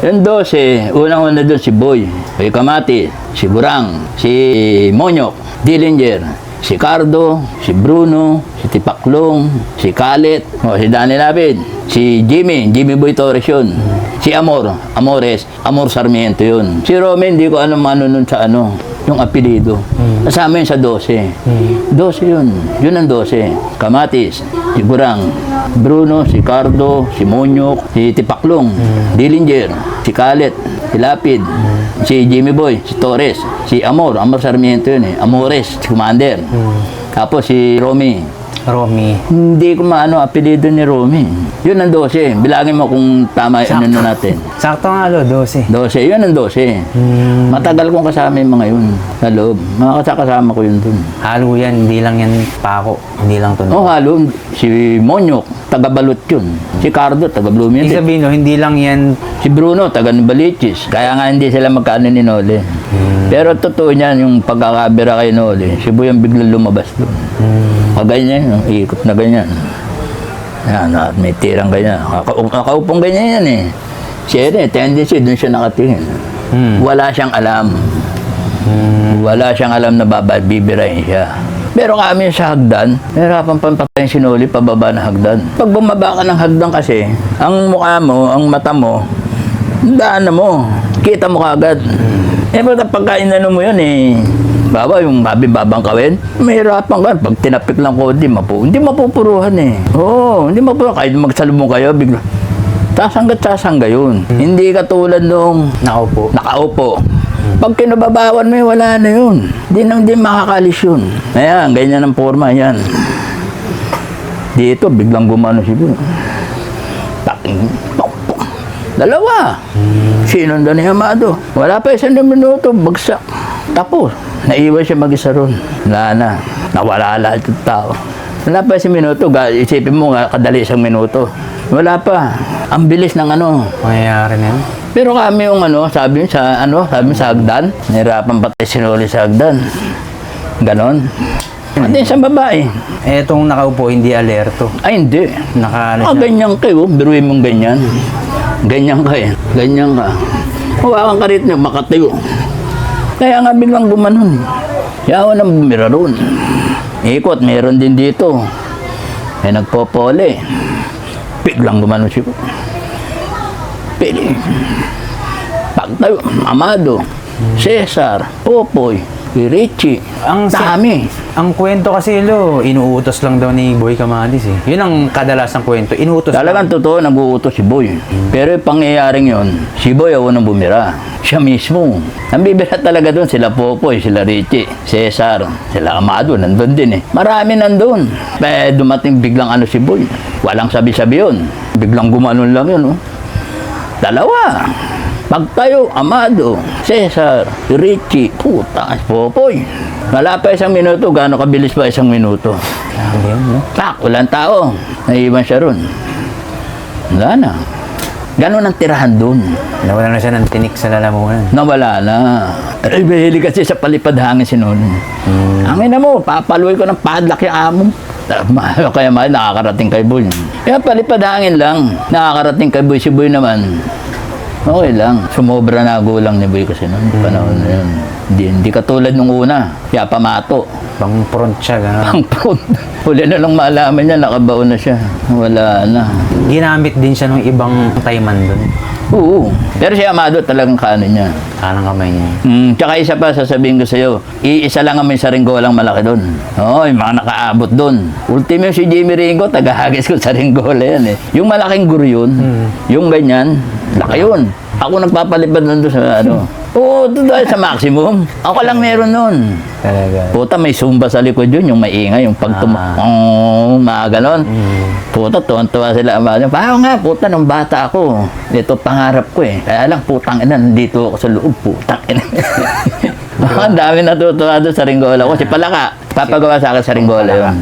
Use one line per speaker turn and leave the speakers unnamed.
Yung 12, unang-una doon si Boy, si Kamati, si Burang, si Monyok, Dillinger, si Cardo, si Bruno, si Tipaklong, si Kalit, si Danny Lapid, si Jimmy Boy Torres yun. Si Amor Sarmiento yun. Si Romy, hindi ko alam ano nun sa ano, yung apelido. Kasama yun sa 12. 12 yun. Yun ang 12. Kamatis, si Burang, Bruno, si Cardo, si Monyok, si Tipaklong, Dillinger, si Kalit, si Lapid, si Jimmy Boy, si Torres, si Amor Sarmiento yun eh. Amores, si Commander. Tapos si Romy. Hindi ko maano apelido ni Romy. Yun ang 12. Bilangin mo kung tama ano na natin.
Sakto nga 12.
12. Yun ang 12. Matagal kong kasama yung mga yun sa loob. Mga kasama ko yun dun.
Halo yan, hindi lang yan pako. Hindi lang to.
Oh, halo. Si Monyok, taga-Balot yun. Si Cardo, taga-Blooming.
Ibig sabihin, no, hindi lang yan.
Si Bruno, taga-Balichis. Kaya nga hindi sila magkaano ni Noli. Pero totoo niyan, yung pagkakabira kay Noli, si Boy ang biglang lumabas doon. Ganyan, ikot na ganyan. Yan, at may tirang ganyan. Nakaupong ganyan yan eh. Siya rin, tendency, doon siya nakatingin. Wala siyang alam. Wala siyang alam na bibirahin siya. Pero kami sa hagdan, nahirapan pampatayin si Noli pababa na hagdan. Pag bumaba ka ng hagdan kasi, ang mukha mo, ang mata mo, daan na mo. Kita mo kagad. Eh, pagka inano mo yun eh, baba, yung babang kawin, mahirapan ka. Pag tinapik lang ko, hindi mapupuruhan eh. Oo, hindi mapupuruhan. Kahit magsalubong kayo, bigla. Sasangga yun. Hindi katulad nung nakaupo. Pag kinababawan mo, wala na yun. Hindi makakalis yun. Ayan, ganyan ang forma, yan. Dito, biglang gumano siguro. Dalawa. Sinundan ni Amado. Wala pa 1 minuto, bagsak. Tapos, naiwan siya mag-isa ron. Wala na. Nawala lahat yung tao. Wala pa 1 minuto. Isipin mo nga, kadali 1 minuto. Wala pa. Ang bilis ng ano.
Mangyayari na yun.
Pero kami yung sabi sa hagdan. Nahirapan patay si Noli sa hagdan. Ganon. At isang babae.
Etong nakaupo, hindi alerto.
Ay, hindi. Ganyan kayo. Biruin mong ganyan. Ganyan ka eh. Ganyan ka. Hawakan ka rin niya, makatayo. Kaya nga biglang gumanon. Yawan ang bumira ron. Ikot, meron din dito. Eh, nagpopole. Biglang gumanon siya. Pili. Pagtayo, Amado, Cesar, Popoy, Richie. Ang dami.
Ang kwento kasi inuutos lang daw ni Boy Camadis eh. Yun ang kadalasang kwento. Inuutos
talagang lang. Totoo, nag-uutos si Boy. Pero yung pangyayaring yun, si Boy ang unang bumira. Siya mismo. Ang bibira talaga doon, sila Popoy, sila Richie, Cesar, sila Amado, nandun din eh. Marami nandun. Kaya dumating biglang si Boy. Walang sabi-sabi yun. Biglang gumanon lang yun. Dalawa. Pagtayo, Amado, Cesar, Richie, puta, Popoy. Wala pa 1 minuto, gaano kabilis pa 1 minuto? Walang tao. Naiiwan siya ron. Wala na. Ganon ang tirahan doon.
Nawala na siya ng tinik sa lalamunan.
Nawala na. Ay, bahili kasi sa palipad hangin si Noli. Hangin na mo, papaluin ko ng padlock yung amo. Kaya nakakarating kay Boy. Kaya palipad hangin lang, nakakarating kay Boy. Si Boy naman, okay lang. Sumobra na gulang ni Boy kasi noon. Panahon na yun. Hindi katulad nung una. Kaya pamato.
Pang-front siya, gano'n.
Pang-front. Huli na lang malaman niya, nakabaon na siya. Wala na.
Ginamit din siya ng ibang tayman doon.
Oo. Pero si Amado talagang kaano niya.
Kanang kamay niya.
Tsaka isa pa, sasabihin ko sa'yo, iisa lang ang may saringgolang malaki doon. Oo, yung mga nakaabot doon. Ultimo si Jimmy Ringo, tagahagis ko saringgola yan eh. Yung malaking guru yun, yung ganyan, laki yun. Ako nagpapalipad nandun sa Oo, doon sa maximum. Ako lang meron nun.
Talaga.
Puta, may zumba sa likod yun, yung maingay, yung mga ganon. Puta, tuwan-tuwa sila. Parang nga, puta, nung bata ako, ito pangarap ko eh. Kaya lang, putang ina, nandito ako sa loob, putang ina. Ang dami natutuwa doon sa Ringgola. Kasi pala ka, papagawa sa akin sa Ringgola yun.